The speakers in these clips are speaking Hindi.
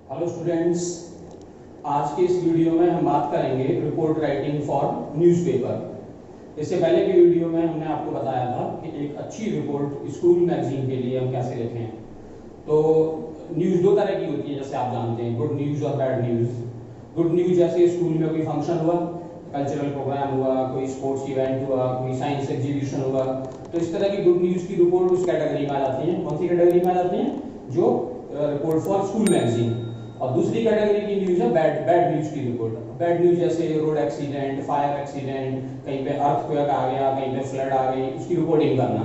हेलो स्टूडेंट्स, आज के इस वीडियो में हम बात करेंगे रिपोर्ट राइटिंग फॉर न्यूज़पेपर। इससे पहले की वीडियो में हमने आपको बताया था कि एक अच्छी रिपोर्ट स्कूल मैगजीन के लिए हम कैसे लिखें। तो न्यूज़ दो तरह की होती है, जैसे आप जानते हैं, गुड न्यूज़ और बैड न्यूज़। गुड न्यूज़ जैसे स्कूल में कोई फंक्शन हुआ, कल्चरल प्रोग्राम हुआ, कोई स्पोर्ट्स इवेंट हुआ, कोई साइंस एग्जीबिशन हुआ, तो इस तरह की गुड न्यूज़ की रिपोर्ट उस कैटेगरी में आ जाती है। कौन सी कैटेगरी में आ जाती है? जो रिपोर्ट फॉर स्कूल मैगजीन। और दूसरी कैटेगरी की न्यूज़ है बैड न्यूज़ की रिपोर्ट। बैड न्यूज़ जैसे रोड एक्सीडेंट, फायर एक्सीडेंट, कहीं पे अर्थक्वेक आ गया, कहीं पे फ्लड आ गई, उसकी रिपोर्टिंग करना।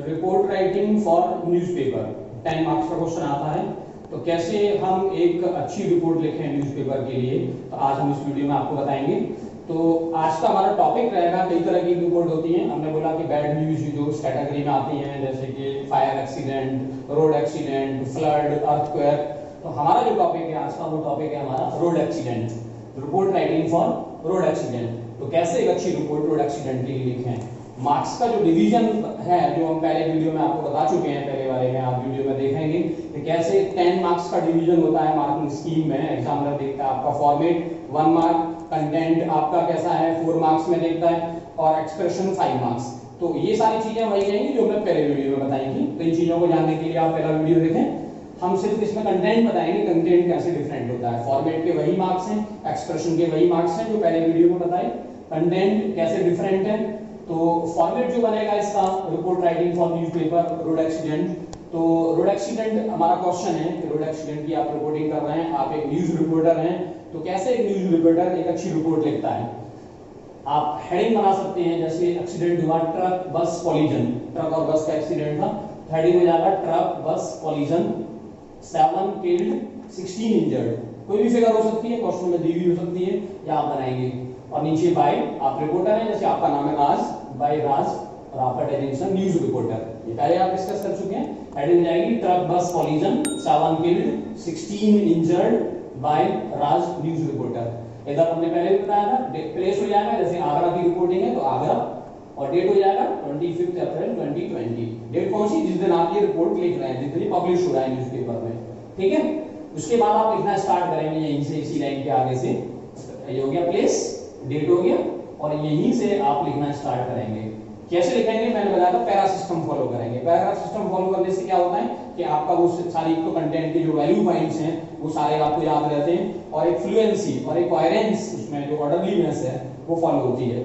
Report writing for newspaper 10 marks का क्वेश्चन आता है। तो कैसे हम एक अच्छी रिपोर्ट लिखें न्यूज़पेपर के लिए, तो आज हम इस वीडियो में आपको बताएंगे। तो आज का हमारा टॉपिक रहेगा, कई तरह की रिपोर्ट होती हैं। हमने बोला कि बैड न्यूज़ जो इस कैटेगरी में आती हैं, जैसे कि fire accident, road accident, flood, earthquake. तो हमारा जो टॉपिक है आज का, वो टॉपिक है हमारा road accident, report writing for road accident. तो कैसे एक अच्छी रिपोर्ट रोड एक्सीडेंट के लिए लिखें। मार्क्स का जो डिवीजन है, जो हम पहले वीडियो में आपको बता चुके हैं, पहले वाले में आप वीडियो में देखेंगे कि कैसे 10 मार्क्स का डिवीजन होता है मार्किंग स्कीम में। एग्जामिनर देखता है आपका फॉर्मेट 1 मार्क, कंटेंट आपका कैसा है 4 मार्क्स में देखता है, और एक्सप्रेशन 5 मार्क्स। तो ये सारी चीजें वही रहेंगी जो हमने पहले वीडियो में बताई थी। तो इन चीजों को जानने के लिए आप पहला वीडियो देखें। हम सिर्फ इसमें कंटेंट बताएंगे, कंटेंट कैसे डिफरेंट होता है। फॉर्मेट के वही मार्क्स हैं, एक्सप्रेशन के वही मार्क्स हैं जो पहले वीडियो में बताए। कंटेंट कैसे डिफरेंट है, तो फॉर्मेट जो बनेगा इसका, report writing for newspaper road accident. तो रोड एक्सीडेंट हमारा क्वेश्चन है कि रोड एक्सीडेंट की आप रिपोर्टिंग कर रहे हैं, आप एक न्यूज़ रिपोर्टर हैं। तो कैसे एक न्यूज़ रिपोर्टर एक अच्छी रिपोर्ट लिखता है। आप हेडिंग बना सकते हैं, जैसे एक्सीडेंट हुआ ट्रक बस कॉलिजन, ट्रक और बस का एक्सीडेंट था, हेडिंग हो जाएगा truck bus collision, 7 killed 16 injured. कोई भी फिगर हो सकती है, क्वेश्चन में दी हुई हो सकती है, या आप बनाएंगे। और नीचे बाय, आप रिपोर्टर हैं, जैसे आपका नाम है राज, बाय राज, और आपका डेजिग्नेशन न्यूज़ रिपोर्टर। ये पहले आप डिस्कस कर चुके हैं। हेडिंग जाएगी truck bus collision, 7 killed 16 injured by Raj news reporter. इधर हमने पहले भी बताया था। प्लेस हो जाएगा, जैसे आगरा की रिपोर्टिंग है तो आगरा, और डेट हो जाएगा 25 अप्रैल 2020। डेट कौन सी? जिस दिन आप ये रिपोर्ट लिख रहे हैं, जिस दिन पब्लिश हो रहा है न्यूज़पेपर में, ठीक है। उसके बाद आप लिखना स्टार्ट करेंगे यहीं से, इसी लाइन के आगे से। ये हो गया प्लेस, डेट हो गया, और यहीं से आप लिखना स्टार्ट करेंगे। कैसे लिखेंगे? मैंने बताया था पैरा सिस्टम फॉलो करेंगे। पैरा सिस्टम फॉलो करने से क्या होता है कि आपका वो सारी तो कंटेंट के जो वैल्यू पॉइंट्स हैं वो सारे आपको याद रहते हैं, और एक फ्लुएंसी और एक कोहेरेंस, उसमें जो ऑर्डरलीनेस है वो फॉलो होती है।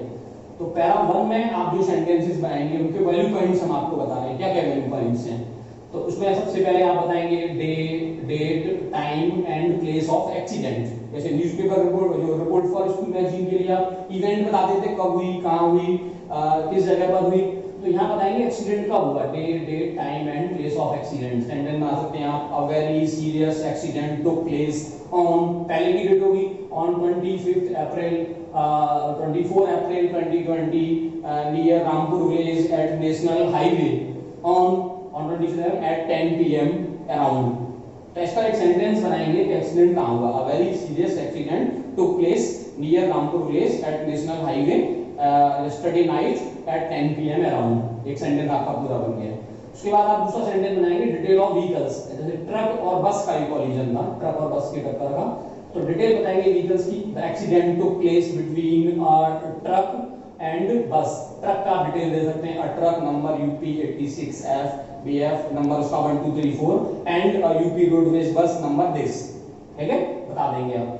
तो पैरा 1 में आप जो सेंटेंसेस बनाएंगे उनके वैल्यू पॉइंट्स हम आपको बता रहे हैं, क्या क्या वैल्यू पॉइंट्स हैं। तो उसमें सबसे पहले आप बताएंगे day, date, time and place of accident. जैसे न्यूज़पेपर रिपोर्ट, जो रिपोर्ट फॉर स्कूल मैगजीन के लिए आप इवेंट बता देते, कब हुई, कहाँ हुई, किस जगह पर हुई। तो यहाँ बताएंगे एक्सीडेंट कब हुआ, day, date, time and place of accident. Sentence बना सकते हैं आप, a very serious accident took place on, पहले की डेट होगी on 24 April 2020 near Rampur village at national highway on 25 at 10 PM around. तो इसका एक सेंटेंस बनाएंगे कि एक्सीडेंट कहाँ हुआ, a very serious accident took place near Rampur village at national highway yesterday night at 10 PM around. एक सेंटेंस आपका पूरा बन गया। उसके बाद आप दूसरा सेंटेंस बनाएंगे डिटेल ऑफ व्हीकल्स, जैसे ट्रक और बस का कॉलिजन था, ट्रक और बस के टक्कर का। तो डिटेल बताएंगे व्हीकल्स की। The accident took place between truck and bus. Truck का डिटेल दे सकते हैं, a truck number UP 86F BF number उसका 1 2 3 4 and UP roadways bus number this, ठीक है, बता देंगे आप।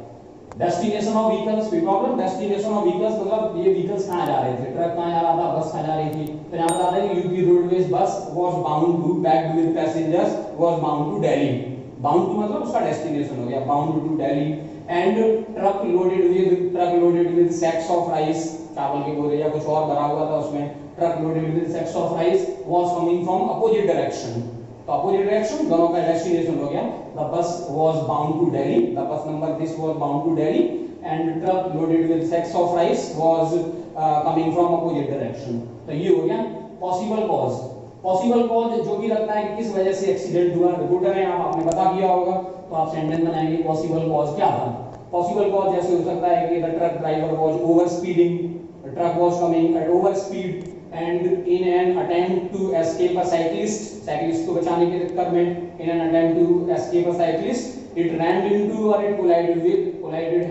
डेस्टिनेशन ऑफ व्हीकल्स, कोई प्रॉब्लम? डेस्टिनेशन ऑफ व्हीकल्स मतलब ये व्हीकल्स कहाँ जा रहे थे, ट्रक कहाँ जा रहा था, बस कहाँ जा रही थी। तो यहाँ बता देंगे UP roadways bus was bound to, packed with passengers, was bound to Delhi. Bound to मतलब उसका डेस्टिनेशन हो गया, bound to Delhi. And truck loaded with sacks of rice, चावल के बोरे या कुछ और भरा हुआ था उसमें, truck loaded with sacks of rice was coming from opposite direction. तो अपोजिट डायरेक्शन, दोनों का डेस्टिनेशन हो गया। The bus was bound to Delhi, the bus number this was bound to Delhi, and truck loaded with sacks of rice was coming from opposite direction. तो ये हो गया पॉसिबल कॉज। पॉसिबल कॉज जो भी लगता है कि किस वजह से एक्सीडेंट हुआ, रिपोर्टर है आप, आपने बता दिया होगा, तो आप सेंटेंस बनाएंगे पॉसिबल कॉज क्या था। पॉसिबल कॉज जैसे हो सकता है कि the truck driver was over speeding, the truck was coming at over speed and in an attempt to escape a cyclist को बचाने के चक्कर में, in an attempt to escape a cyclist, it ran into or it collided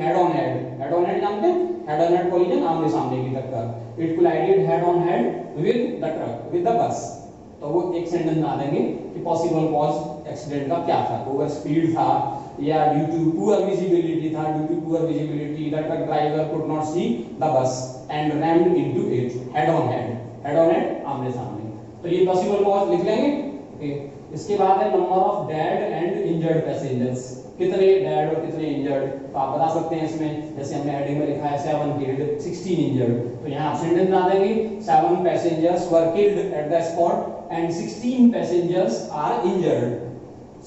head on head जानते हैं, head on head collision, आमने सामने की टक्कर, it collided head on head with the truck, with the bus। तो वो एक सेंटेंस बना देंगे कि पॉसिबल कॉज एक्सीडेंट का क्या था, ओवर स्पीड था या ड्यू टू पुअर विजिबिलिटी था, due to poor visibility the truck driver could not see the bus and rammed into it head on head आमने सामने। तो ये पॉसिबल कॉज लिख लेंगे। ओके, इसके बाद है number of dead and injured passengers, कितने डेड और कितने इंजर्ड, तो आप बता सकते हैं इसमें, जैसे हमने हेडिंग में लिखा है 7 किल्ड 16 इंजर्ड, तो यहाँ आप सेंटेंस बना देंगे 7 passengers were killed at the spot and 16 passengers are injured,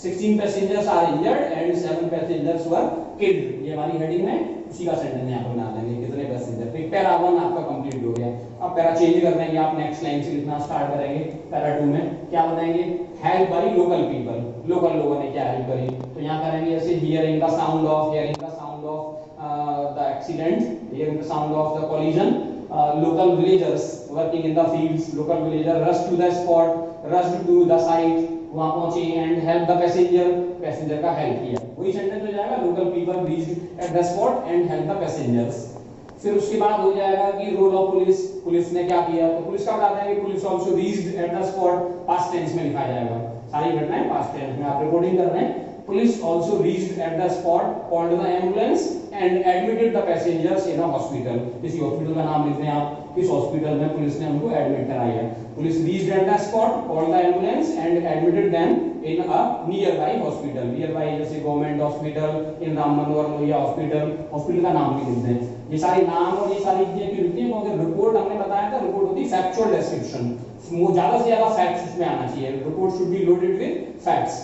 16 passengers are injured and 7 passengers were killed. ये हमारी हेडिंग है, उसी का सेंटेंस यहाँ पर बना देंगे कितने पैसेंजर। तो पैरा 1 आपका कंप्लीट हो गया। अब पैरा चेंज कर देंगे, आप नेक्स्ट लाइन से लिखना स्टार्ट करेंगे। पैरा 2 में क्या बताएंगे, help by local people, local लोगों ने क्या हेल्प करी, तो यहाँ करेंगे ऐसे hearing the sound of the accident, hearing the sound of the collision, local villagers working in the fields, local villager rushed to the spot, rushed to the site, वहां पहुंचे एंड हेल्प द पैसेंजर का हेल्प किया। वही सेंटेंस हो जाएगा, local people reached at the spot and help the passengers. फिर उसके बाद हो जाएगा कि रोल ऑफ पुलिस ने क्या किया, तो पुलिस का बता देंगे police also reached at the spot, past tense में लिखा जाएगा, सारी घटनाएं पास्ट टेंस में आप रिपोर्टिंग कर रहे हैं। Police also reached at the spot, called the ambulance and admitted the passengers in a hospital. किसी हॉस्पिटल का नाम लिख दें आप, किस हॉस्पिटल में पुलिस ने उनको एडमिट कराया है। Police reached at the spot, called the ambulance and admitted them in a near by hospital, near by जैसे गवर्नमेंट हॉस्पिटल, इन राम मनोहर लोहिया हॉस्पिटल का नाम भी लिख दें। ये सारी नाम और ये सारी चीजें क्यों लिखते हैं, क्योंकि रिपोर्ट हमने बताया था, रिपोर्ट होती है फैक्चुअल डिस्क्रिप्शन, ज्यादा से ज्यादा फैक्ट्स उसमें आना चाहिए, report should be loaded with facts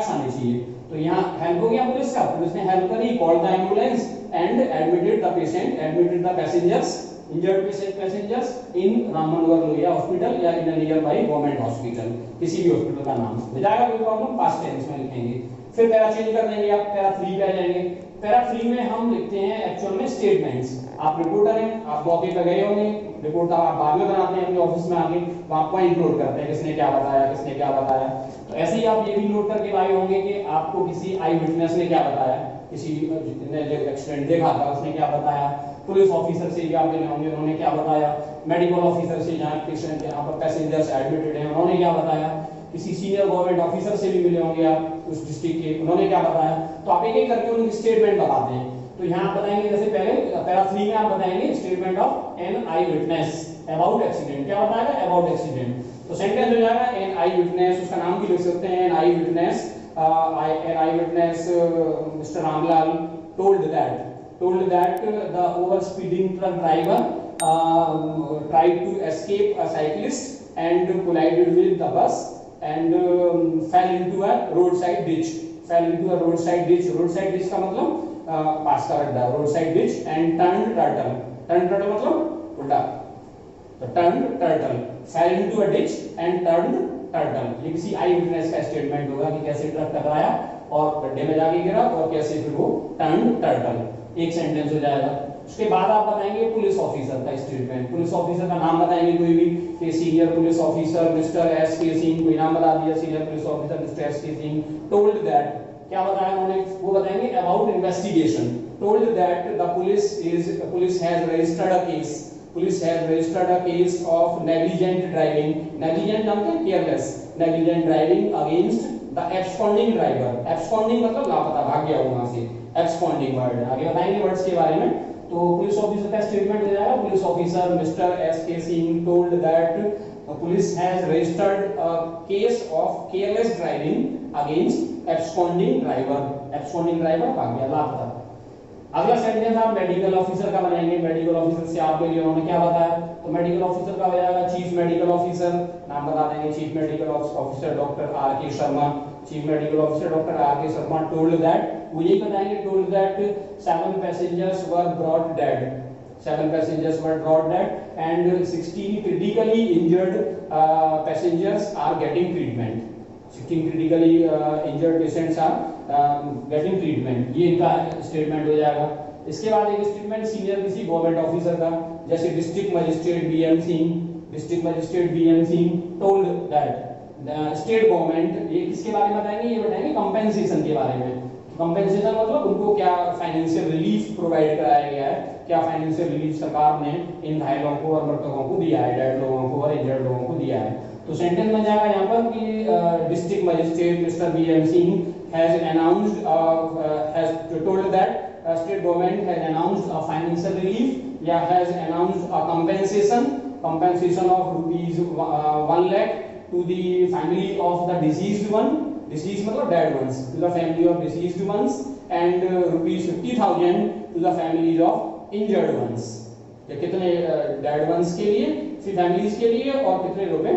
आने चाहिए। तो यहाँ हेल्प हो गया पुलिस का, पुलिस ने हेल्प करी, called the ambulance and admitted the passengers, injured passengers in Ram Manohar Lohia hospital या in near by government hospital, किसी भी हॉस्पिटल का नाम हो जाएगा, कोई प्रॉब्लम, पास्ट टेंस में लिखेंगे। फिर पैरा चेंज कर देंगे, आप पैरा 3 पे आ जाएंगे। पैरा 3 में हम लिखते हैं एक्चुअल में स्टेटमेंट्स। आप रिपोर्टर हैं, आप मौके पर गए होंगे, रिपोर्ट आप बाद में बनाते हैं अपने ऑफिस में आके, वहां पॉइंट नोट करते हैं किसने क्या बताया। तो ऐसे ही आप ये भी नोट करके लाए होंगे कि आपको किसी आई विटनेस ने क्या बताया, किसी ने जो एक्सीडेंट देखा था उसने क्या बताया, पुलिस ऑफिसर से भी आप मिले होंगे, उन्होंने क्या बताया, मेडिकल ऑफिसर से जहाँ पेशेंट यहाँ पर पैसेंजर्स एडमिटेड हैं उन्होंने क्या बताया, किसी सीनियर गवर्नमेंट ऑफिसर से भी मिले होंगे आप उस डिस्ट्रिक्ट के, उन्होंने क्या बताया। तो आप एक करके उनकी स्टेटमेंट बताते हैं। तो यहाँ बताएंगे, जैसे पहले पैरा 3 में आप बताएंगे statement of an eyewitness about accident, क्या बताएगा, अबाउट एक्सीडेंट। तो सेंटेंस हो जाएगा एन आई विटनेस, उसका नाम भी लिख सकते हैं, an eyewitness mister Ramlal told that the over speeding truck driver tried to escape a cyclist and collided with the bus and fell into a roadside ditch, roadside ditch का मतलब पास का गड्ढा, roadside ditch, and turned turtle मतलब उल्टा, तो turned turtle, fell into a ditch and turned turtle। ये किसी आई विटनेस का स्टेटमेंट होगा कि कैसे ट्रक टकराया और गड्ढे में जाके गिरा और कैसे फिर वो turned turtle, एक सेंटेंस हो जाएगा। उसके बाद आप बताएंगे पुलिस ऑफिसर का स्टेटमेंट, पुलिस ऑफिसर का नाम बताएंगे कोई भी, कि senior police officer mister S के सिंह, कोई नाम बता दिया, senior police officer mister S के सिंह टोल्ड दैट, क्या बताया उन्होंने, वो बताएंगे about investigation, told that the police has registered a case of negligent driving, negligent जानते हैं, careless, negligent driving against the absconding driver, absconding मतलब लापता, भाग गया वहां से, एब्सकॉन्डिंग वर्ड आगे बताएंगे वर्ड्स के बारे में। तो पुलिस ऑफिसर का स्टेटमेंट हो जाएगा, पुलिस ऑफिसर मिस्टर एस के Singh told that police has registered a case of careless driving against absconding driver भाग गया, लापता। अगला सेंटेंस आप मेडिकल ऑफिसर का बनाएंगे, मेडिकल ऑफिसर से आप मिले, उन्होंने क्या बताया, तो मेडिकल ऑफिसर का हो जाएगा चीफ मेडिकल ऑफिसर, नाम बता देंगे chief medical officer doctor R K Sharma, chief medical officer doctor R K Sharma told that, वो यही बताएंगे, told that 7 passengers were brought dead, 7 passengers were brought dead and 16 critically injured passengers are getting treatment, 16 critically injured patients are getting treatment, ये इनका स्टेटमेंट हो जाएगा। इसके बाद एक स्टेटमेंट सीनियर किसी गवर्नमेंट ऑफिसर का, जैसे district magistrate BM Singh, district magistrate BM Singh told that state government, ये किसके बारे में बताएंगे, ये बताएंगे कंपेंसेशन के बारे में। कंपेंसेशन मतलब उनको क्या फाइनेंशियल रिलीफ प्रोवाइड कराया गया है, क्या फाइनेंशियल रिलीफ सरकार ने इन घायलों को और मृतकों को दिया है, डेड लोगों को और इंजर्ड लोगों को दिया है। तो सेंटेंस में जाएगा यहाँ पर कि district magistrate mister BM Singh has announced has told that state government has announced a financial relief या has announced a compensation of rupees 1 lakh to the family of the deceased one, deceased मतलब dead ones, to the family of deceased ones, and rupees 50,000 to the families of injured ones। ये कितने dead ones के लिए, फिर families के लिए, और कितने रुपए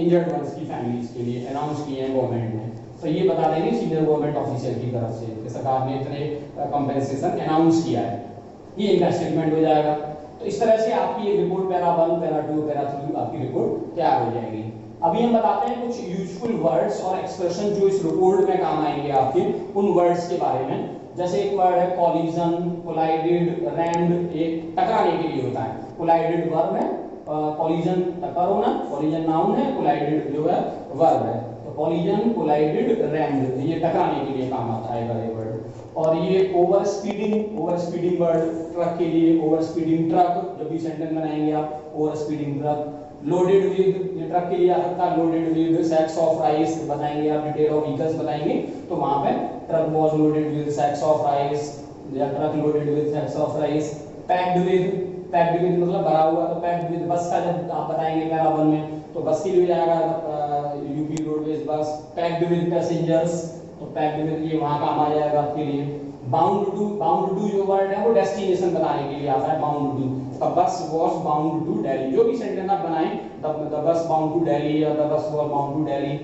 injured ones की families के लिए अनाउंस किए हैं गवर्नमेंट ने। तो ये बता देंगे सीनियर गवर्नमेंट ऑफिशियल की तरफ से कि सरकार ने इतने कंपेंसेशन अनाउंस किया है, ये इनका स्टेटमेंट हो जाएगा। तो इस तरह से आपकी एक रिपोर्ट पैरा 1, पैरा 2, पैरा 3 आपकी रिपोर्ट तैयार हो जाएगी। अभी हम बताते हैं कुछ यूजफुल वर्ड्स और एक्सप्रेशन जो इस रिपोर्ट में काम आएंगे आपके, उन वर्ड्स के बारे में। जैसे एक वर्ड है कॉलिजन, कोलाइडेड, रैम्ड, एक टकराने के लिए होता है। कोलाइडेड वर्ब है, कॉलिजन टक्कर होना, कॉलिजन नाउन है, कोलाइडेड जो है वर्ब है। कॉलिजन, कोलाइडेड, रैम्ड, ये टकराने के लिए काम आता है ये वर्ड। और ये ओवर स्पीडिंग वर्ड ट्रक के लिए, ओवर स्पीडिंग ट्रक, जब भी सेंटेंस बनाएंगे आप over speeding truck. Loaded with, ये ट्रक के लिए आ सकता है, loaded with sacks of rice, बताएंगे आप डिटेल ऑफ व्हीकल्स बताएंगे तो वहां पे truck was loaded with sacks of rice या truck loaded with sacks of rice. Packed with मतलब भरा हुआ, तो पैक्ड विद बस का जब आप बताएंगे पैरा 1 में तो बस के लिए जाएगा UP roadways bus. Packed with passengers, तो पैक्ड विद ये वहां काम आ जाएगा आपके लिए। बाउंड टू जो वर्ड है वो डेस्टिनेशन बताने के लिए आता है, bound to. The bus was bound to Delhi, जो भी सेंटेंस आप बनाएं, the bus bound to Delhi या the bus was bound to Delhi.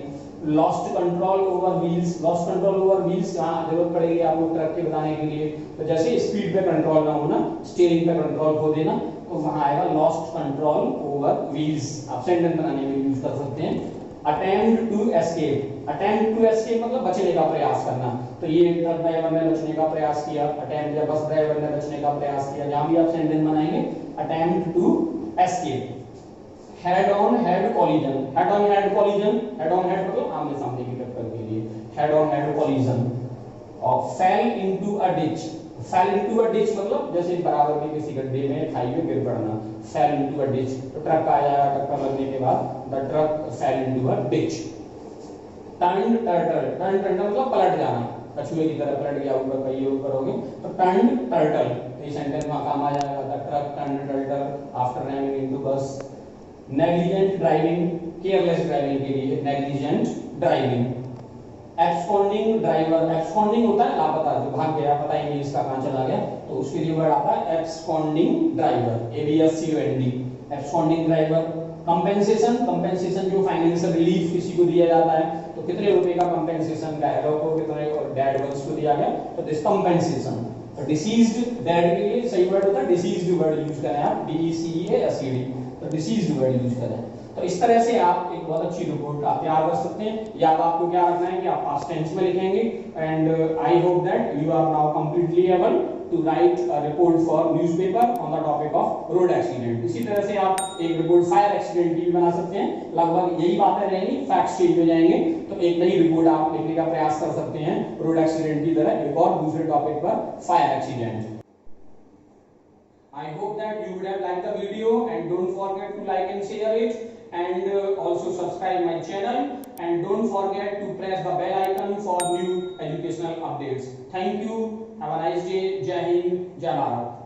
Lost control over wheels, lost control over wheels कहाँ जरूरत पड़ेगी आपको ट्रक के बताने के लिए, तो जैसे स्पीड पे कंट्रोल ना होना, स्टीयरिंग पे कंट्रोल खो देना, तो वहां आएगा लॉस्ट कंट्रोल ओवर व्हील्स, आप सेंटेंस बनाने में यूज कर सकते हैं। Attempt to escape, attempt to escape मतलब बचने का प्रयास करना, तो ये ट्रक ड्राइवर ने बचने का प्रयास किया, अटेम्प्ट, या बस ड्राइवर ने बचने का प्रयास किया, जहां भी आप सेंटेंस बनाएंगे attempt to escape. Head on head collision, head on head collision, head on head मतलब आमने सामने की टक्कर के लिए, हेड ऑन हेड कॉलिजन। और fell into a ditch, fell into a ditch मतलब जैसे बराबर के किसी गड्ढे में खाई में गिर पड़ना, फेल इनटू अ डिच। तो ट्रक आ जाएगा, टक्कर लगने के बाद the truck fail into a ditch. Turned turtle, turned turtle मतलब पलट जाना, कछुए की तरह पलट गया, ऊपर पहिए ऊपर हो गए, तो टर्न्ड टर्टल, तो ये सेंटेंस में काम आ जाएगा, the truck turned turtle after rhyming into बस। नेग्लिजेंट ड्राइविंग, केयरलेस ड्राइविंग के लिए negligent driving. Absconding driver, absconding होता है लापता, जो भाग गया, पता ही नहीं इसका कहां चला गया, तो उसके लिए वर्ड आता है absconding driver, ABSCOND, absconding driver. Compensation, compensation जो फाइनेंशियल रिलीफ किसी को दिया जाता है, तो कितने रुपए का कंपेंसेशन घायलों को, कितने डेड वंस को दिया गया, तो दिस कंपेंसेशन। तो डिसीज्ड, डेड के लिए सही वर्ड होता है डिसीज्ड वर्ड यूज करें आप, DECEASED, तो डिसीज्ड वर्ड यूज करें। तो इस तरह से आप एक बहुत अच्छी रिपोर्ट आप तैयार कर सकते हैं। याद आपको क्या रखना है कि आप पास्ट टेंस में लिखेंगे, and I hope that you are now completely able to write a report for newspaper on the topic of road accident. इसी तरह से आप एक रिपोर्ट फायर एक्सीडेंट की भी बना सकते हैं, लगभग यही बातें रहेंगी, फैक्ट्स चेंज हो जाएंगे, तो एक नई रिपोर्ट आप लिखने का प्रयास कर सकते हैं रोड एक्सीडेंट की तरह, एक और दूसरे टॉपिक पर fire accident. I hope that you would have liked the video, and don't forget to like and share it, and also subscribe my channel, and don't forget to press the bell icon for new educational updates. Thank you. Have a nice day. Jai Hind, Jai Bharat.